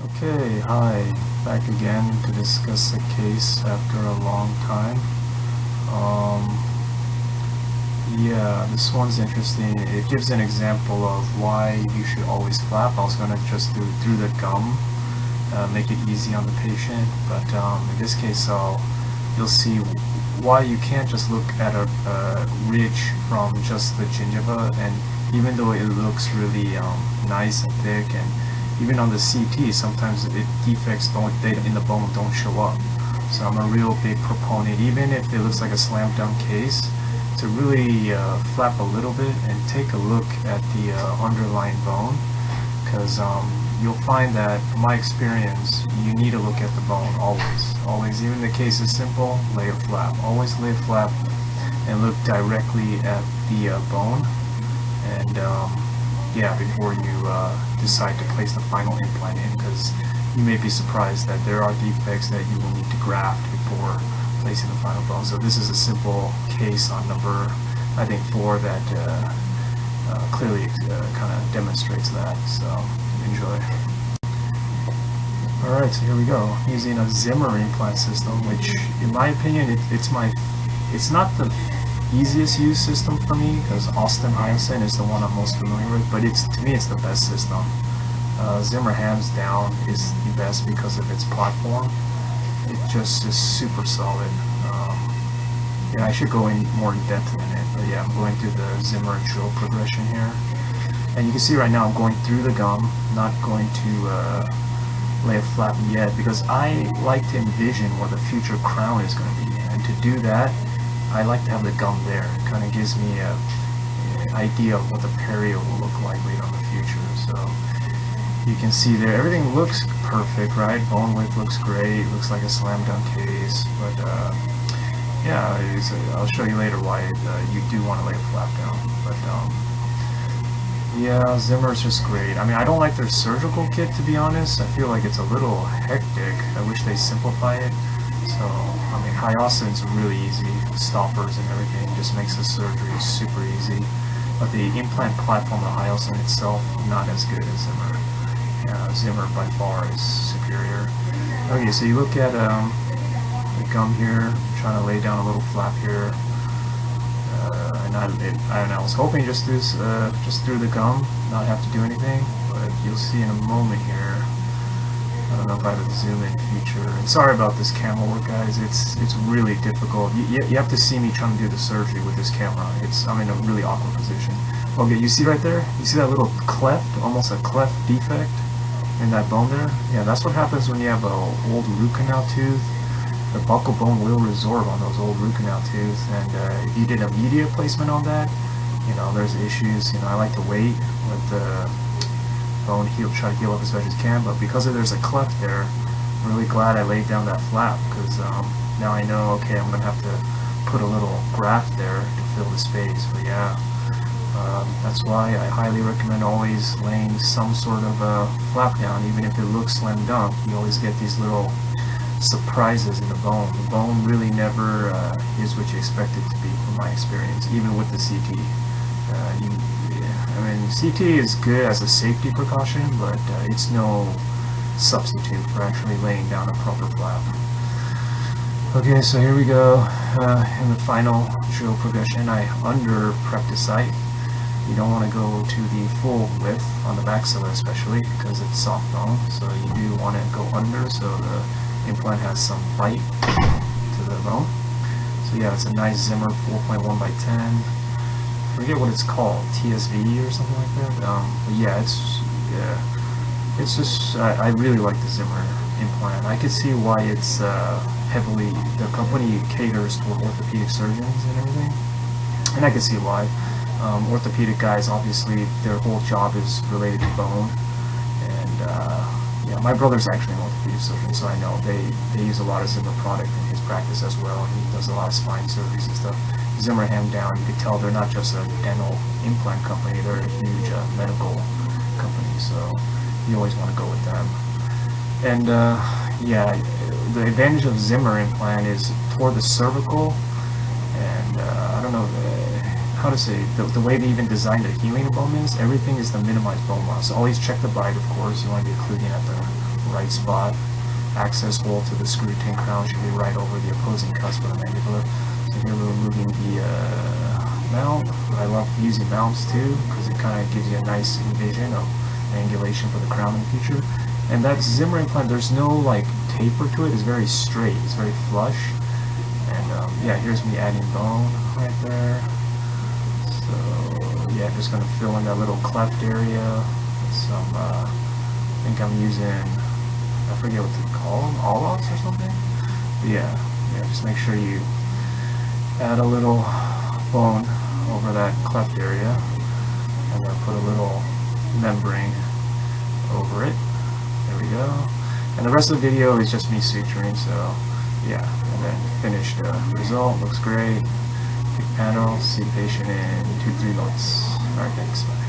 Okay, hi, back again to discuss a case after a long time. Um, yeah, this one's interesting. It gives an example of why you should always flap. I was gonna just do through the gum, make it easy on the patient, but in this case, you'll see why you can't just look at a ridge from just the gingiva, and even though it looks really nice and thick, and even on the CT, sometimes defects in the bone don't show up. So I'm a real big proponent, even if it looks like a slam dunk case, to really flap a little bit and take a look at the underlying bone, because you'll find that, from my experience, you need to look at the bone always. Even the case is simple, lay a flap. Always lay a flap and look directly at the bone, and yeah, before you decide to place the final implant in, because you may be surprised that there are defects that you will need to graft before placing the final bone. So this is a simple case on number, I think, 4 that clearly kind of demonstrates that. So enjoy. Alright, so here we go. Using a Zimmer implant system, which in my opinion it's not the easiest use system for me, because Austin Hyacinth is the one I'm most familiar with, but to me it's the best system. Zimmer hands down is the best because of its platform. It just is super solid. Yeah, I should go in more in depth in it, but yeah, I'm going through the Zimmer drill progression here, and you can see right now I'm going through the gum, not going to lay a flap yet, because I like to envision where the future crown is going to be, and to do that I like to have the gum there. It kind of gives me an idea of what the perio will look like later in the future. So you can see there, everything looks perfect, right? Bone width looks great, looks like a slam dunk case, but yeah, I'll show you later why you do want to lay a flap down. But yeah, Zimmer's just great. I mean, I don't like their surgical kit, to be honest. I feel like it's a little hectic. I wish they simplify it. So, I mean, Hyacinth's really easy. Stoppers and everything just makes the surgery super easy. But the implant platform of Hyacinth itself, not as good as Zimmer. Zimmer by far is superior. Okay, so you look at the gum here, I'm trying to lay down a little flap here. And I don't know, I was hoping just through the gum, not have to do anything, but you'll see in a moment here. I don't know if I have a zoom in feature. And sorry about this camera work, guys. It's really difficult. You have to see me trying to do the surgery with this camera. I'm in a really awkward position. Okay, you see right there? You see that little cleft, almost a cleft defect in that bone there? Yeah, that's what happens when you have an old root canal tooth. The buccal bone will resorb on those old root canal tooth, and if you did immediate placement on that, there's issues. I like to wait with the bone try to heal up as best as can, but because there's a cleft there, I'm really glad I laid down that flap, because now I know, okay, I'm going to have to put a little graft there to fill the space. But yeah, that's why I highly recommend always laying some sort of flap down. Even if it looks slam dunk, you always get these little surprises in the bone. The bone really never is what you expect it to be, from my experience, even with the CT. I mean, CT is good as a safety precaution, but it's no substitute for actually laying down a proper flap. Okay, so here we go. In the final drill progression, I under-prep the site. You don't want to go to the full width on the maxilla, especially because it's soft bone, so you do want to go under so the implant has some bite to the bone. So yeah, it's a nice Zimmer 4.1 by 10. I forget what it's called, TSV or something like that. But yeah, it's just I really like the Zimmer implant. I can see why it's heavily, the company caters toward orthopedic surgeons and everything, and I can see why. Orthopedic guys, obviously, their whole job is related to bone, and yeah, my brother's actually an orthopedic surgeon, so I know they use a lot of Zimmer product in his practice as well, and he does a lot of spine surgeries and stuff. Zimmer, hand down, you can tell they're not just a dental implant company, they're a huge medical company, so you always want to go with them. And yeah, the advantage of Zimmer implant is toward the cervical, and I don't know how to say, the way they even designed the healing bone is, everything is to minimize bone loss. So always check the bite, of course. You want to be occluding at the right spot. Access hole to the screw tin crown should be right over the opposing cusp of the mandibular. So here we're removing the mount. I love using mounts too because it kind of gives you a nice vision of angulation for the crown in the future. And that Zimmer implant, there's no like taper to it. It's very straight. It's very flush. And yeah, here's me adding bone right there. So yeah, just gonna fill in that little cleft area. Some I think I'm using, I forget what to call them, all-outs or something. But yeah, just make sure you add a little bone over that cleft area, and then put a little membrane over it. There we go. And the rest of the video is just me suturing, so yeah. And then finished result, looks great. Big panel, see the patient in 2-3 months. Alright, thanks. Bye.